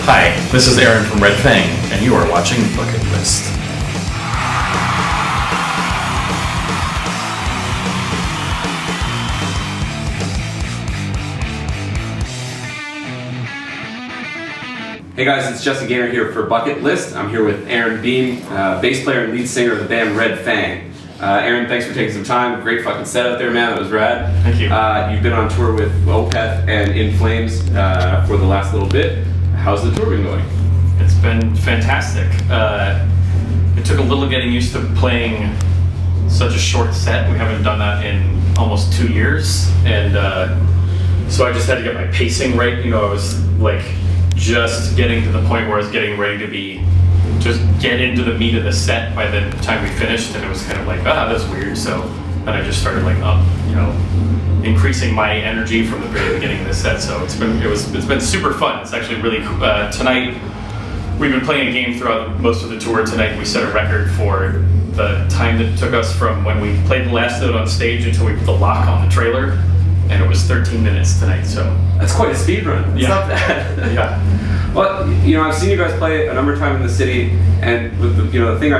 Hi, this is Aaron from Red Fang, and you are watching Bucketlist. Hey guys, it's Justin Gaynor here for Bucketlist. I'm here with Aaron Beam, bass player and lead singer of the band Red Fang. Aaron, thanks for taking some time. Great fucking set out there, man. That was rad. Thank you. You've been on tour with Opeth and In Flames for the last little bit. How's the tour been going? It's been fantastic. It took a little getting used to playing such a short set. We haven't done that in almost 2 years, and so I just had to get my pacing right. You know, I was like just getting to the point where I was getting ready to just get into the meat of the set by the time we finished, and it was kind of like, that's weird. So then I just started like increasing my energy from the very beginning of the set. So it's been super fun. It's actually really tonight. We've been playing a game throughout most of the tour. Tonight we set a record for the time that it took us from when we played the last note on stage until we put the lock on the trailer, and it was 13 minutes tonight. So that's quite a speed run. It's not bad. Yeah. Well, I've seen you guys play a number of times in the city, and the thing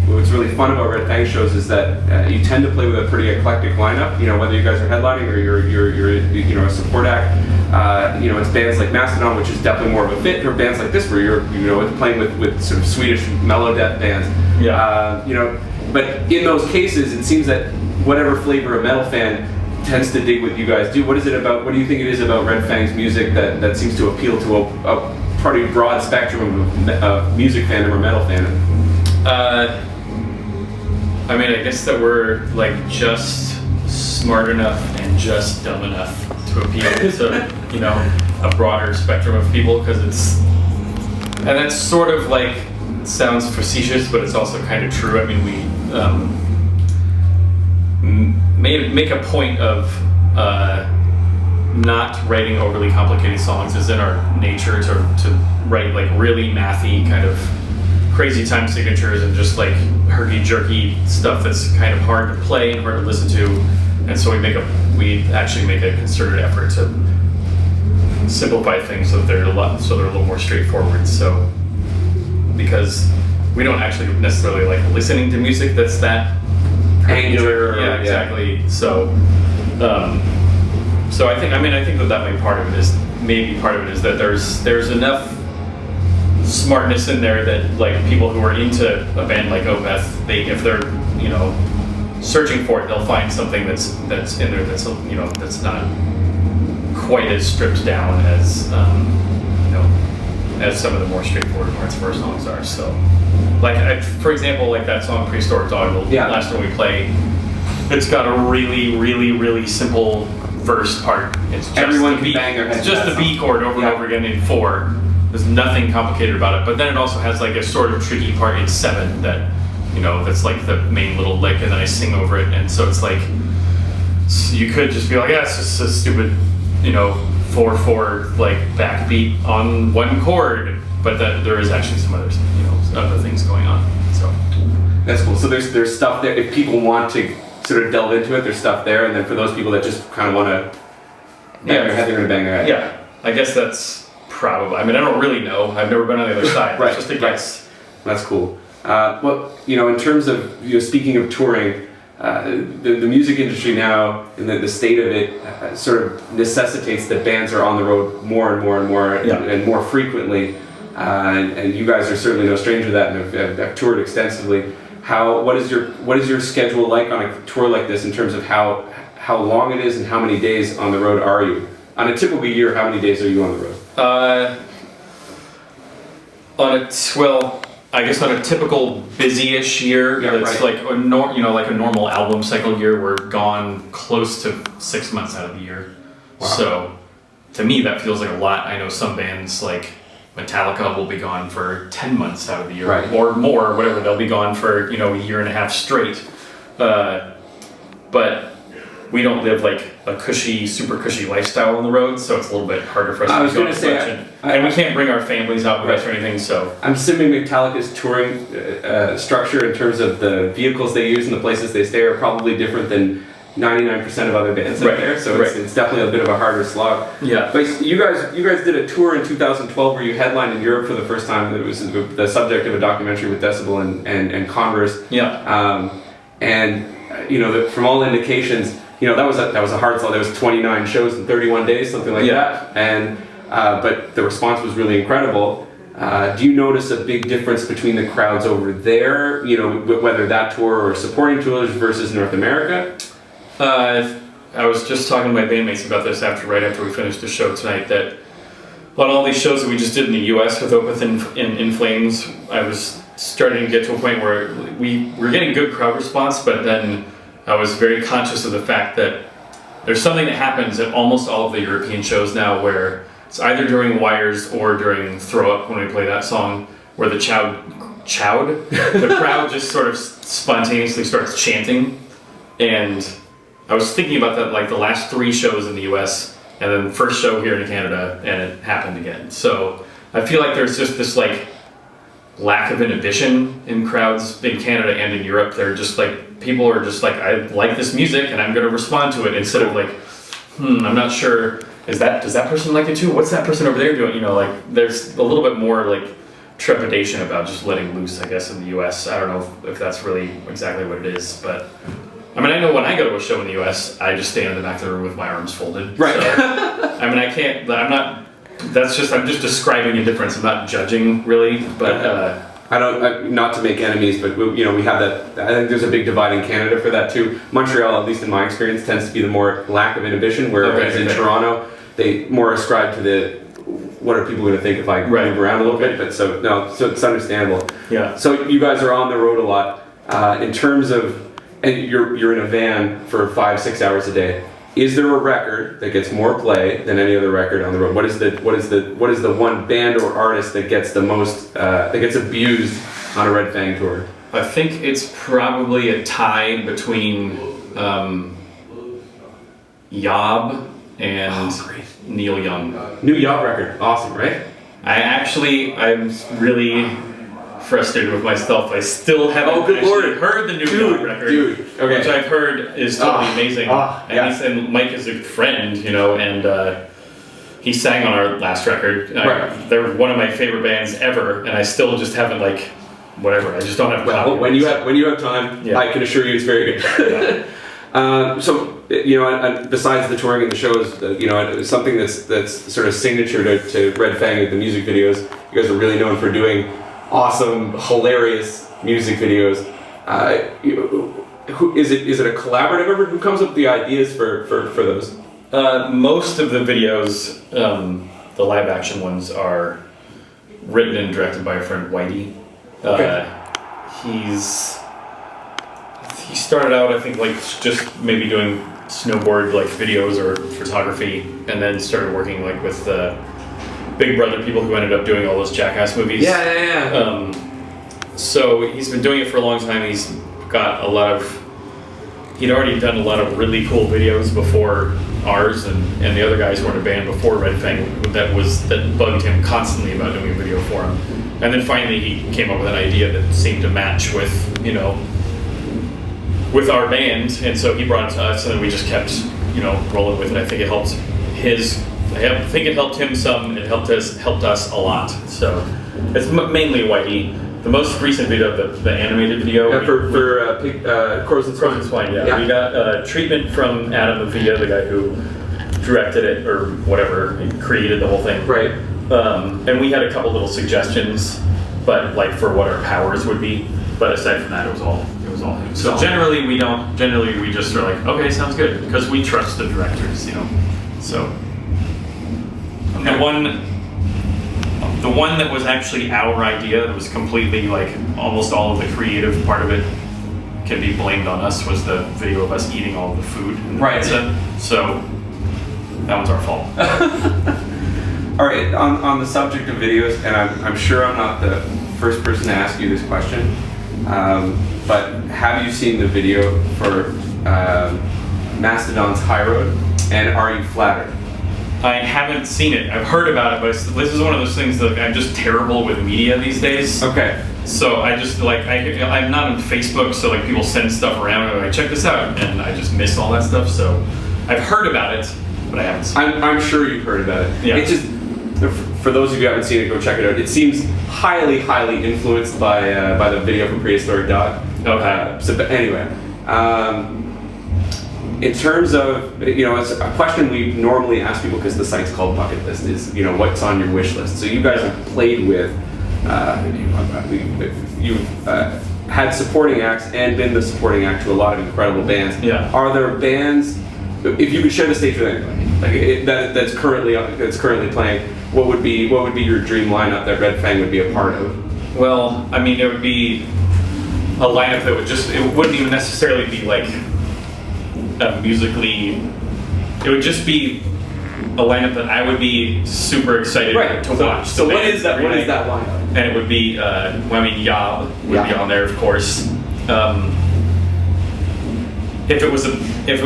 what's really fun about Red Fang shows is that you tend to play with a pretty eclectic lineup. Whether you guys are headlining or you're a support act. It's bands like Mastodon, which is definitely more of a fit, or bands like this where you're playing with sort of Swedish mellow death bands. Yeah. But in those cases, it seems that whatever flavor a metal fan tends to dig what you guys do. What do you think it is about Red Fang's music that seems to appeal to a pretty broad spectrum of music fandom or metal fandom? I guess that we're like just smart enough and just dumb enough to appeal to a broader spectrum of people, and that's sort of like, sounds facetious, but it's also kind of true. I mean, we make a point of not writing overly complicated songs. It's in our nature to write like really mathy kind of crazy time signatures and just like herky-jerky stuff that's kind of hard to play and hard to listen to. And so we actually make a concerted effort to simplify things so that they're a little more straightforward. So because we don't actually necessarily like listening to music that's that angular. Yeah, exactly. Yeah. So I think that maybe part of it is that there's enough smartness in there that like people who are into a band like Opeth, if they're searching for it, they'll find something that's in there that's not quite as stripped down as as some of the more straightforward parts of our songs are. So, for example, like that song "Prehistoric Dog," the last one we play, it's got a really, really, really simple verse part. It's just everyone can bang their head. It's just the B chord over and over again in 4. There's nothing complicated about it. But then it also has like a sort of tricky part in 7 that that's like the main little lick, and then I sing over it, and so it's like you could just be like, it's just a stupid 4/4 like backbeat on one chord, but that there is actually some other other things going on. So that's cool. So there's stuff there if people want to sort of delve into it. There's stuff there, and then for those people that just kind of want to bang their head, they're gonna bang their head. Yeah, I guess that's probably. I don't really know. I've never been on the other side. Right. It's just a guess. That's cool. In terms of speaking of touring, the music industry now and the state of it sort of necessitates that bands are on the road more and more and more and more frequently. And you guys are certainly no stranger to that, and have toured extensively. What is your schedule like on a tour like this in terms of how long it is and how many days on the road are you? On a typical year, how many days are you on the road? I guess on a typical busy-ish year, it's like a normal album cycle year, we're gone close to 6 months out of the year. Wow. So to me, that feels like a lot. I know some bands like Metallica will be gone for 10 months out of the year, or more, whatever. They'll be gone for a year and a half straight. But we don't live like a super cushy lifestyle on the road, so it's a little bit harder for us to go on much. And we can't bring our families out with us or anything, so. I'm assuming Metallica's touring structure in terms of the vehicles they use and the places they stay are probably different than 99% of other bands out there, so it's definitely a bit of a harder slog. Yeah. But you guys did a tour in 2012 where you headlined in Europe for the first time. It was the subject of a documentary with Decibel and Converse. Yeah. From all indications, that was a hard slog. There was 29 shows in 31 days, something like that. And but the response was really incredible. Do you notice a big difference between the crowds over there, whether that tour or supporting tours versus North America? I was just talking to my bandmates about this right after we finished the show tonight, that on all these shows that we just did in the US with Opeth in Flames, I was starting to get to a point where we were getting good crowd response, but then I was very conscious of the fact that there's something that happens at almost all of the European shows now where it's either during Wires or during Throw Up when we play that song, where the the crowd just sort of spontaneously starts chanting. And I was thinking about that like the last 3 shows in the US and then the first show here in Canada, and it happened again. So I feel like there's just this like lack of inhibition in crowds in Canada and in Europe. They're just like, people are just like, I like this music and I'm going to respond to it, instead of like, I'm not sure, does that person like it too? What's that person over there doing? There's a little bit more like trepidation about just letting loose, I guess, in the US. I don't know if that's really exactly what it is, but I mean, I know when I go to a show in the US, I just stand in the back of the room with my arms folded. Right. So, I mean, I'm just describing a difference. I'm not judging, really, but... not to make enemies, but we have that. I think there's a big divide in Canada for that too. Montreal, at least in my experience, tends to be the more lack of inhibition, whereas in Toronto, they more ascribe to the what are people going to think if I move around a little bit. But so it's understandable. Yeah. So you guys are on the road a lot. In terms of, and you're in a van for 5-6 hours a day. Is there a record that gets more play than any other record on the road? What is the one band or artist that gets the most that gets abused on a Red Fang tour? I think it's probably a tie between Yob and Neil Young. New Yob record, awesome, right? I'm really frustrated with myself. I still haven't heard the new Yob record, which I've heard is totally amazing. And Mike is a friend, and he sang on our last record. They're one of my favorite bands ever, and I still just haven't I just don't have. Well, when you have time, I can assure you it's very good. So besides the touring and the shows, something that's sort of signature to Red Fang, the music videos. You guys are really known for doing awesome, hilarious music videos. Is it a collaborative effort? Who comes up with the ideas for those? Most of the videos, the live action ones, are written and directed by our friend Whitey. He started out, I think, just maybe doing snowboard videos or photography, and then started working with Big Brother people who ended up doing all those Jackass movies. Yeah. So he's been doing it for a long time. He's got he'd already done a lot of really cool videos before ours, and the other guys who were in a band before Red Fang that bugged him constantly about doing a video for him. And then finally he came up with an idea that seemed to match with our band, and so he brought it to us, and then we just kept rolling with it. I think it helped him some. It helped us a lot. So it's mainly Whitey. The most recent video, the animated video, for Crows and Swine. Yeah, we got treatment from Adam Avia, the guy who directed it or whatever, he created the whole thing. Right. And we had a couple little suggestions, but for what our powers would be. But aside from that, it was all him. So generally we just are okay, sounds good, because we trust the directors, So the one that was actually our idea, that was completely almost all of the creative part of it can be blamed on us, was the video of us eating all of the food in the pizza. So that one's our fault. All right, on the subject of videos, and I'm sure I'm not the first person to ask you this question, but have you seen the video for Mastodon's High Road, and are you flattered? I haven't seen it. I've heard about it, but this is one of those things that I'm just terrible with media these days. Okay. So I just I'm not on Facebook, so like people send stuff around and I check this out, and I just miss all that stuff. So I've heard about it, but I haven't seen it. I'm sure you've heard about it. Yeah. It's just, for those of you who haven't seen it, go check it out. It seems highly influenced by the video from Prehistoric Dog. Okay. But anyway, in terms of, it's a question we normally ask people because the site's called Bucketlist is, what's on your wish list. So you guys have played with, you've had supporting acts and been the supporting act to a lot of incredible bands. Yeah. Are there bands, if you could share the stage with anybody, that's currently playing, what would be your dream lineup that Red Fang would be a part of? Well, I mean, it would be a lineup that it wouldn't even necessarily be like musically, it would just be a lineup that I would be super excited to watch. So what is that lineup? And it would be, Yob would be on there, of course. If it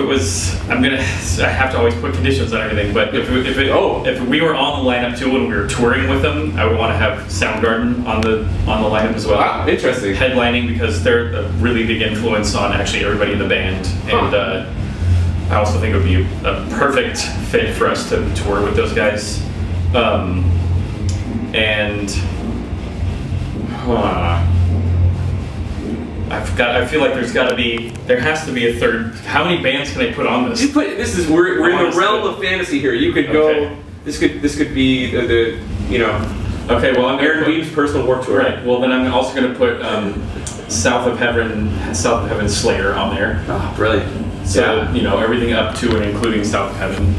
was, I have to always put conditions on everything, but if we were on the lineup too and we were touring with them, I would want to have Soundgarden on the lineup as well. Wow, interesting. Headlining, because they're a really big influence on actually everybody in the band, and I also think it would be a perfect fit for us to tour with those guys. I feel like there has to be a third. How many bands can they put on this? We're in the realm of fantasy here. You could go. This could be the Okay, well, Aaron Beam's personal work tour. Right. Well, then I'm also going to put South of Heaven Slayer on there. Oh, brilliant. So everything up to and including South of Heaven.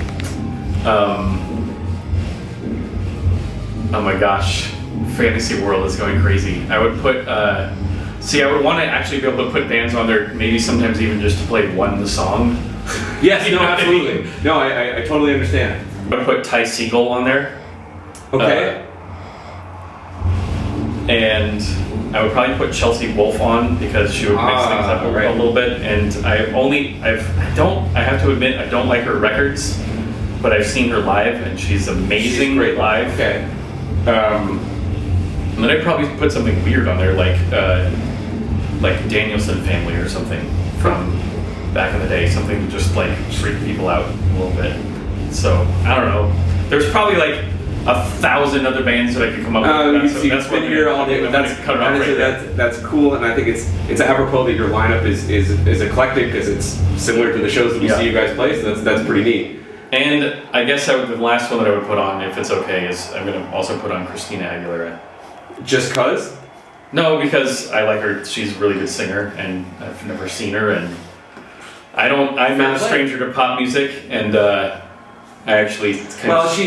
Oh my gosh, Fantasy World is going crazy. I would put. I would want to actually be able to put bands on there, maybe sometimes even just to play one song. Yes, no, absolutely. No, I totally understand. I would put Ty Segall on there. Okay. And I would probably put Chelsea Wolfe on because she would mix things up a little bit. And I have to admit, I don't like her records, but I've seen her live and she's amazing. She's great live. Okay. And then I'd probably put something weird on there, like Danielson Family or something from back in the day, something to just like freak people out a little bit. So I don't know. There's probably like 1,000 other bands that I could come up with. That's been here all day. That's cool, and I think it's apropos that your lineup is eclectic because it's similar to the shows that we see you guys play. So that's pretty neat. And I guess the last one that I would put on, if it's okay, is I'm going to also put on Christina Aguilera. Just cause? No, because I like her. She's a really good singer, and I've never seen her, and I'm not a stranger to pop music, and I actually.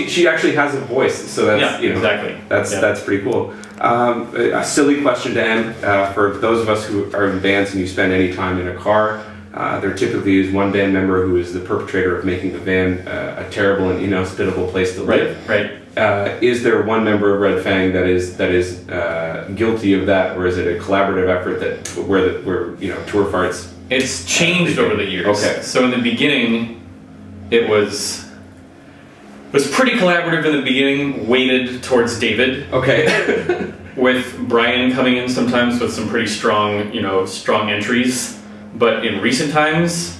She actually has a voice, so that's exactly. That's pretty cool. A silly question to end for those of us who are in bands and you spend any time in a car. There typically is one band member who is the perpetrator of making the van a terrible and inhospitable place to live. Right. Is there one member of Red Fang that is guilty of that, or is it a collaborative effort where tour farts? It's changed over the years. Okay. So in the beginning, it was pretty collaborative in the beginning, weighted towards David. Okay. With Brian coming in sometimes with some pretty strong entries. But in recent times,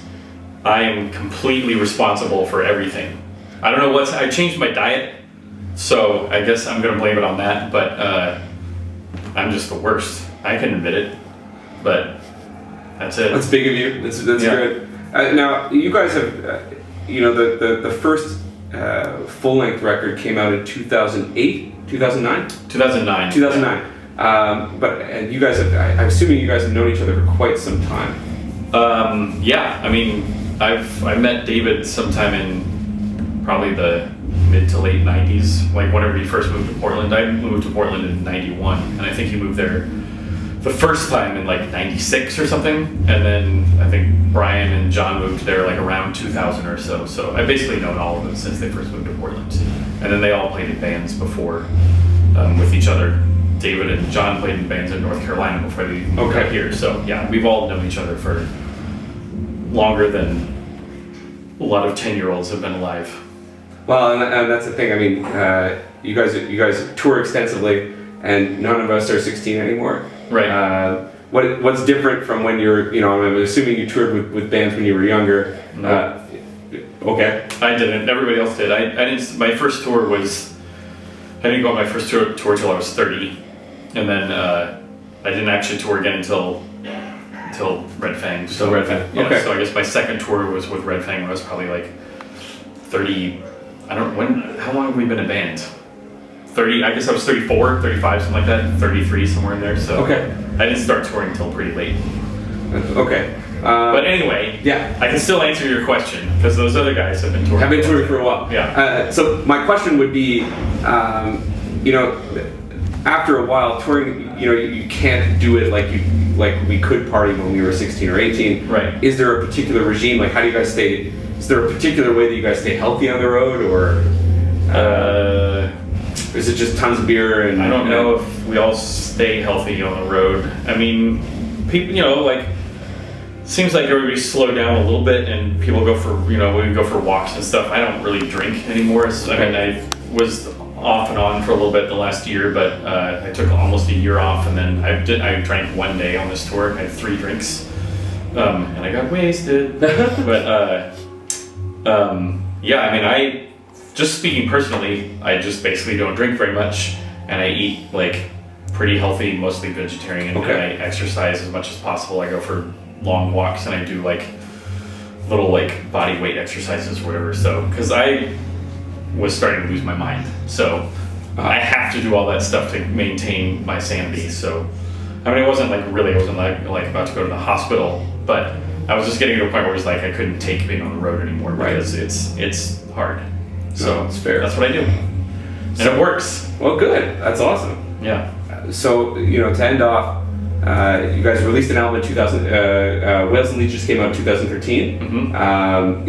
I am completely responsible for everything. I don't know I changed my diet, so I guess I'm gonna blame it on that, but I'm just the worst. I can admit it, but that's it. That's big of you. That's good. Now, you guys have, the first full-length record came out in 2008, 2009? 2009. 2009. But you guys I'm assuming you guys have known each other for quite some time. I mean, I met David sometime in probably the mid to late 90s, like whenever he first moved to Portland. I moved to Portland in 91, and I think he moved there the first time in like 96 or something, and then I think Brian and John moved there like around 2000 or so. So I've basically known all of them since they first moved to Portland. And then they all played in bands before with each other. David and John played in bands in North Carolina before they moved up here. So yeah, we've all known each other for longer than a lot of 10-year-olds have been alive. Well, and that's the thing. I mean, you guys tour extensively, and none of us are 16 anymore. Right. What's different from when you're, I'm assuming you toured with bands when you were younger. No. Okay. I didn't. Everybody else did. I didn't. My first tour was. I didn't go on my first tour till I was 30, and then I didn't actually tour again until Red Fang. So Red Fang. Yeah, Okay. so I guess my second tour was with Red Fang when I was probably like 30. How long have we been a band? 30. I guess I was 34, 35, something like that. 33, somewhere in there. So Okay. I didn't start touring until pretty late. Okay. But anyway, yeah, I can still answer your question because those other guys have been touring. Have been touring for a while. Yeah. So my question would be, after a while, touring, you can't do it like we could party when we were 16 or 18. Right. Is there a particular regime? Like, how do you guys stay? Is there a particular way that you guys stay healthy on the road, or is it just tons of beer? And I don't know if we all stay healthy on the road. I mean, people, seems like everybody's slowed down a little bit, and people go for, we go for walks and stuff. I don't really drink anymore. I mean, I was off and on for a little bit the last year, but I took almost a year off, and then I drank one day on this tour. I had 3 drinks, and I got wasted. But yeah, I mean, just speaking personally, I just basically don't drink very much, and I eat like pretty healthy, mostly vegetarian, Okay. and I exercise as much as possible. I go for long walks, and I do like little like body weight exercises or whatever. So, because I was starting to lose my mind, so I have to do all that stuff to maintain my sanity. So, I mean, I wasn't like about to go to the hospital, but I was just getting to a point where it was like I couldn't take being on the road anymore because it's hard. So it's fair. That's what I do, and it works. Well, good. That's awesome. Yeah. So, to end off, you guys released an album in 2000. Whales and Leeches came out in 2013. Mm-hmm.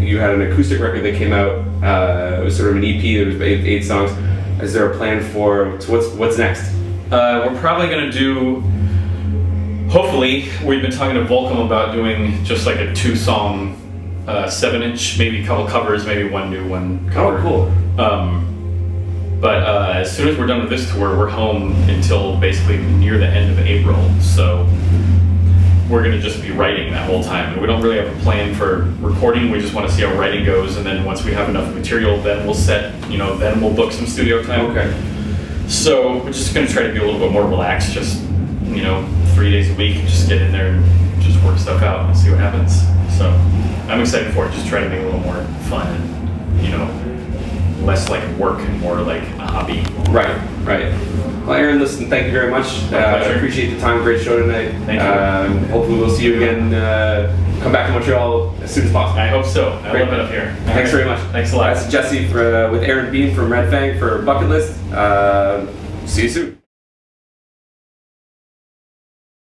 You had an acoustic record that came out. It was sort of an EP. There was 8 songs. Is there a plan for what's next? We're probably gonna do. Hopefully, we've been talking to Volcom about doing just like a 2-song, 7-inch, maybe a couple covers, maybe one new one cover. Oh, cool. But as soon as we're done with this tour, we're home until basically near the end of April. So we're going to just be writing that whole time. And we don't really have a plan for recording. We just want to see how writing goes. And then once we have enough material, then we'll then we'll book some studio time. Okay. So we're just going to try to be a little bit more relaxed. Just, 3 days a week, just get in there and just work stuff out and see what happens. So I'm excited for it. Just try to make it a little more fun and, less like work and more like a hobby. Right. Well, Aaron, listen, thank you very much. I appreciate the time. Great show tonight. Thank you. Hopefully we'll see you again. Come back to Montreal as soon as possible. I hope so. I love it up here. Thanks very much. Thanks a lot. That's Jesse with Aaron Bean from Red Fang for Bucketlist. See you soon.